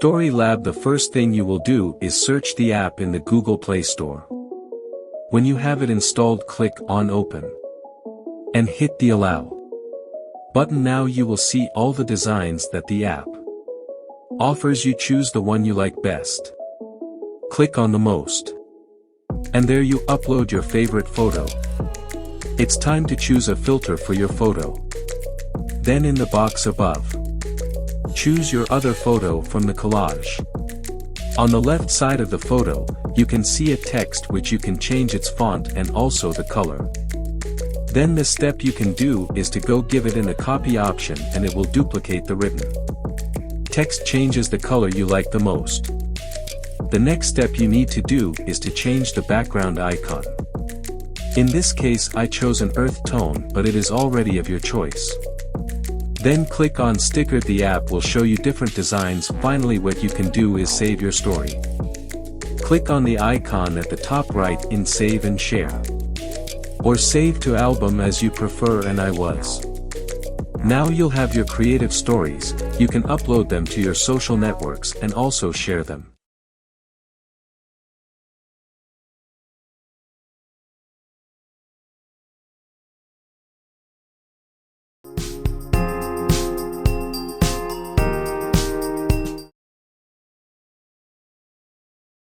Story Lab. The first thing you will do is search the app in the Google Play Store. When you have it installed, click on Open and hit the Allow button. Now you will see all the designs that the app offers. You choose the one you like best. Click on the most. And there you upload your favorite photo. It's time to choose a filter for your photo. Then in the box above, choose your other photo from the collage. On the left side of the photo, you can see a text which you can change its font and also the color. Then the step you can do is to go give it in a copy option and it will duplicate the written text, changes the color you like the most. The next step you need to do is to change the background icon. In this case I chose an earth tone, but it is already of your choice. Then click on Sticker. The app will show you different designs. Finally, what you can do is save your story. Click on the icon at the top right in Save and Share. Or Save to Album as you prefer, and I was. Now you'll have your creative stories. You can upload them to your social networks and also share them.